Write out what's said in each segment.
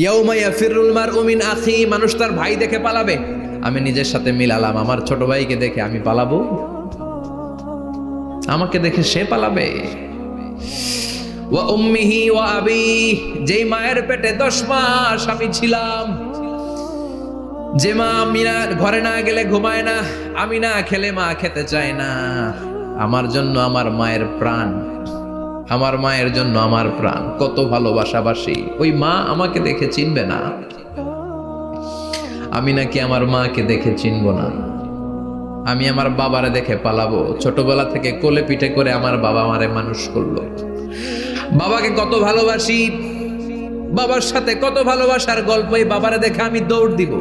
ইয়াউমা ইয়াফিরুল মারউ মিন আখি, মানুষ তার ভাই দেখে পালাবে। আমি নিজের সাথে মিলালাম, আমার ছোট ভাইকে দেখে আমি পালাবো? আমাকে দেখে সে পালাবে? ওয়া উম্মিহি ওয়া আবি, যেই মায়ের পেটে 10 মাস আমি ছিলাম, যে মা আমি না ঘরে না গেলে ঘুমায় না, আমি না খেলে মা খেতে চায় না, আমার জন্য আমার মায়ের প্রাণ, আমার মায়ের জন্য আমার প্রাণ, কত ভালোবাসাবাসী। ওই মা আমাকে দেখে চিনবে না, আমি নাকি আমার মাকে দেখে চিনব না। আমি আমার বাবারে দেখে পালাবো। ছোটবেলা থেকে কোলে পিঠে করে আমার বাবা আমারে মানুষ করলো, বাবাকে কত ভালোবাসি, বাবার সাথে কত ভালোবাসার গল্প, এই বাবারে দেখে আমি দৌড় দিব,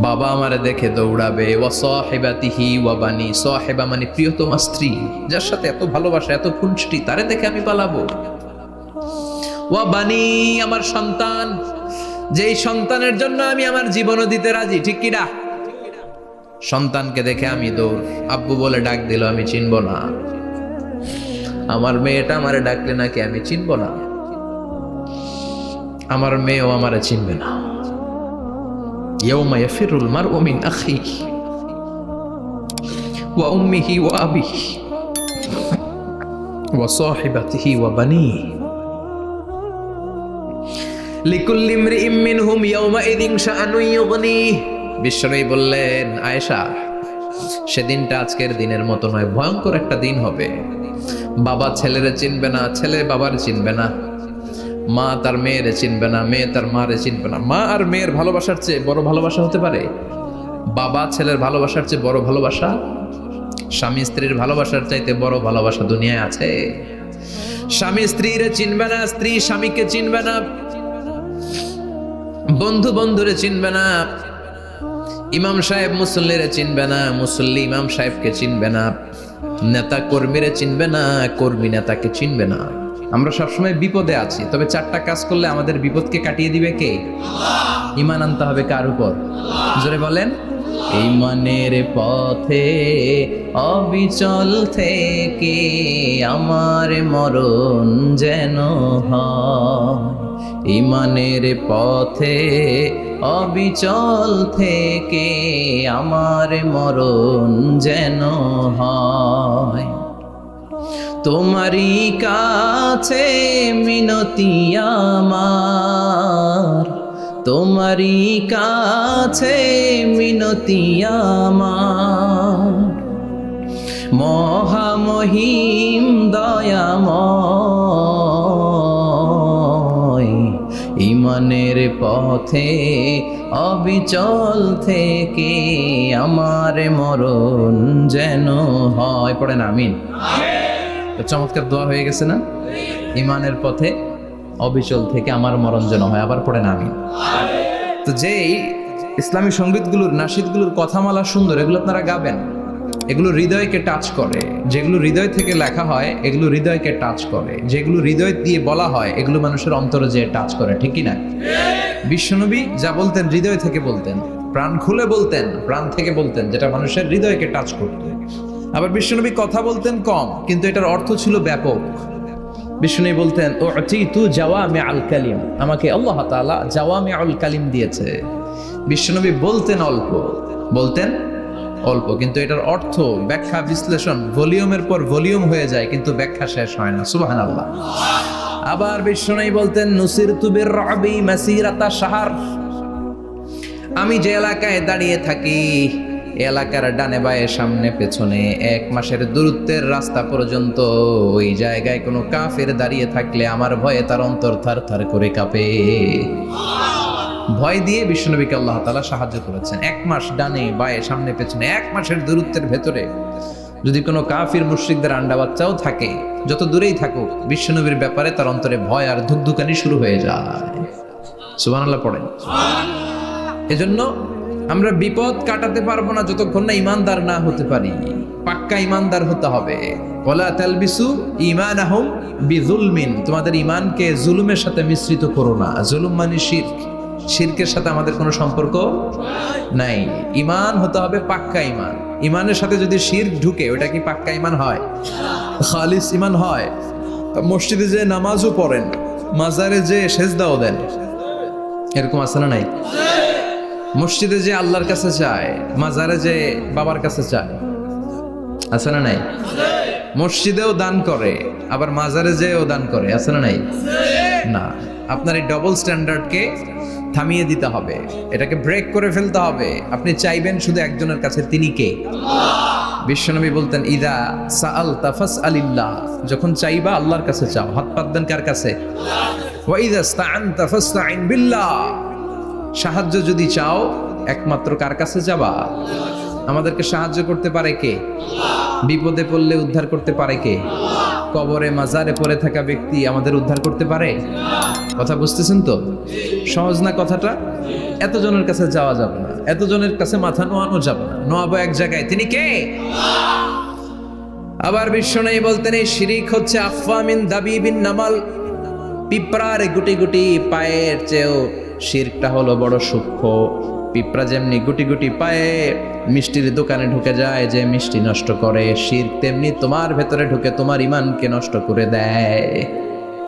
বাবা আমারে দেখে দৌড়াবে। ওয়া সাহিবাতিহি ওয়া বানি, সাহিবা মানে প্রিয়তমা স্ত্রী, যার সাথে এত ভালোবাসা এত খুনসুটি, তারে দেখে আমি পালাবো। ওয়া বানি, আমার সন্তান, যেই সন্তানের জন্য আমি আমার জীবনও দিতে রাজি, ঠিক কিনা? সন্তানকে দেখে আমি দৌড়। আব্বু বলে ডাক দিল, আমি চিনব না। আমার মেয়েটা আমারে ডাকলে নাকি আমি চিনব না, আমার মেয়েও আমারে চিনবে না। ইয়াউমা ইয়াফিরুল মারউ মিন আখিহি ওয়া উম্মিহি ওয়া আবিহি ওয়া সাহিবাতিহি ওয়া বানিহি লিকুল্লি ইমরিইম মিনহুম ইয়াউমাইযিন শাআনুন ইউগনিহি। বিশ্বনবী বললেন, আয়েশা, সেদিনটা আজকের দিনের মতো নয়, ভয়ঙ্কর একটা দিন হবে। বাবা ছেলেরে চিনবে না, ছেলে বাবার চিনবে না, মা তার মেয়েরে চিনবে না, মেয়ে তার মারে চিনবে না। মা আর মেয়ের ভালোবাসার চেয়ে বড় ভালোবাসা হতে পারে? বাবা ছেলের ভালোবাসার চেয়ে বড় ভালোবাসা? স্বামী স্ত্রীর ভালোবাসার চাইতে বড় ভালোবাসা দুনিয়ায় আছে? স্বামী স্ত্রীরে চিনবে না, স্ত্রী স্বামীকে চিনবে না, বন্ধু বন্ধুরে চিনবে না, ইমাম সাহেব মুসল্লিরে চিনবে না, মুসল্লি ইমাম সাহেবকে চিনবে না, নেতা কর্মীরে চিনবে না, কর্মী নেতাকে চিনবে না। আমরা সবসময় বিপদে আছি, তবে 4টা কাজ করলে আমাদের বিপদকে কাটিয়ে দিবে কে? ঈমান আনতে হবে কার উপর? জোরে বলেন। ঈমানের পথে অবিচল থেকে আমার মরণ যেন হয়, ঈমানের পথে অবিচল থেকে আমার মরণ যেন হয়। তোমারই কাছে মিনতি আমার, তোমারই কাছে মিনতি আমার, মহামহিম দয়াময়, ঈমানের পথে অবিচল থেকে আমার মরণ যেন হয়। পড়েন আমিন। চমৎকার দোয়া হয়ে গেছে না? ঈমানের পথে অবিচল থেকে আমার মরণ যেন হয়। আবার পড়েন আমিন। তো যেই ইসলামী সঙ্গীতগুলোর নাশিদগুলোর কথামালা সুন্দর, এগুলো আপনারা গাবেন, এগুলো হৃদয়কে টাচ করে। যেগুলো হৃদয় থেকে লেখা হয় এগুলো হৃদয়কে টাচ করে, যেগুলো হৃদয় দিয়ে বলা হয় এগুলো মানুষের অন্তরে যে টাচ করে, ঠিক কি না? বিশ্বনবী যা বলতেন হৃদয় থেকে বলতেন, প্রাণ খুলে বলতেন, প্রাণ থেকে বলতেন, যেটা মানুষের হৃদয়কে টাচ করত। আবার বিশ্বনবী কথা বলতেন কম, কিন্তু এটার অর্থ ছিল ব্যাপক। বিশ্বনবী বলতেন, উতিতু জাওয়ামিউল কালিম, আমাকে আল্লাহ তাআলা জাওয়ামিউল কালিম দিয়েছে। বিশ্বনবী বলতেন অল্প, বলতেন অল্প, কিন্তু এটার অর্থ ব্যাখ্যা বিশ্লেষণ ভলিউমের পর ভলিউম হয়ে যায়, কিন্তু ব্যাখ্যা শেষ হয় না। সুবহানাল্লাহ। আবার বিশ্বনবী বলতেন, নুসিরতু বিররবি মাসিরাতা শাহর, আমি যে এলাকায় দাঁড়িয়ে থাকি এলাকার ডানে বায়ে সামনে পেছনে 1 মাসের দূরত্বের রাস্তা পর্যন্ত ওই জায়গায় কোনো কাফের দাঁড়িয়ে থাকলে আমার ভয়ে তার অন্তর থার থার করে কাঁপে। ভয় দিয়ে বিশ্বনবীকে আল্লাহ তাআলা সাহায্য করেছেন। 1 মাস ডানে বায়ে সামনে পেছনে 1 মাসের দূরত্বের ভেতরে যদি কোনো কাফির মুশরিকদের আন্ডা বাচ্চাও থাকে, যত দূরেই থাকুক, বিশ্বনবীর ব্যাপারে তার অন্তরে ভয় আর ধুকধুকানি শুরু হয়ে যায়। সুবহানাল্লাহ পড়েন। এজন্য আমরা বিপদ কাটাতে পারবো না যতক্ষণ না ঈমানদার না হতে পারি। পাক্কা ঈমানদার হতে হবে। ওয়ালা তালবিসু ঈমানাহুম বিযুলমিন, তোমাদের ঈমানকে জুলুমের সাথে মিশ্রিত করো না। জুলুম মানে শিরক, শিরকের সাথে আমাদের কোনো সম্পর্ক নাই। ঈমান হতে হবে পাক্কা ঈমান। ঈমানের সাথে যদি শিরক ঢুকে, ওটা কি পাক্কা ঈমান হয়? খালিস ঈমান হয়? মসজিদে যে নামাজও পড়েন, মাজারে যে সেজদাও দেন, এরকম আছে না নাই? মসজিদে যে আল্লাহর কাছে চায়, মাজারে যে বাবার কাছে চায়, আছে না নাই? মসজিদেও দান করে, আবার মাজারে যেও দান করে, আছে না নাই? না, আপনার এই ডবল স্ট্যান্ডার্ডকে থামিয়ে দিতে হবে, এটাকে ব্রেক করে ফেলতে হবে। আপনি চাইবেন শুধু একজনের কাছে, তিনি কে? বিশ্বনবী বলতেন, ইদা সাআলতা ফাসআলিল্লাহ, যখন চাইবা আল্লাহর কাছে চাও। হাত পাত দেন কার কাছে? ওয়া ইদা ইসতাআনতা ফাসতাইন বিল্লাহ, সাহায্য যদি চাও একমাত্র কার কাছে যাবা? আমাদেরকে সাহায্য করতে পারে কে? বিপদে পড়লে উদ্ধার করতে পারে কে? কবরে মাজারে পড়ে থাকা ব্যক্তি আমাদের উদ্ধার করতে পারে? কথা বুঝতেছেন তো? সহজ না কথাটা? এতজনের কাছে যাওয়া যাবে না, এতজনের কাছে মাথা নোয়ানো যাবে না, নোয়াবো এক জায়গায়, তিনি কে? আবার বিশ্বনবী বলতেন, এই শিরিক হচ্ছে আফওয়ামিন দাবিবিন নামাল, পিঁপড়ার গুটি গুটি পায়ের চেয়েও শিরকটা হলো বড় সূক্ষ্ম। পিঁপড়া যেমনি গুটি গুটি পায়ে মিষ্টির দোকানে ঢুকে যায়, যে মিষ্টি নষ্ট করে, শিরক তেমনি তোমার ভেতরে ঢুকে তোমার ইমানকে নষ্ট করে দেয়।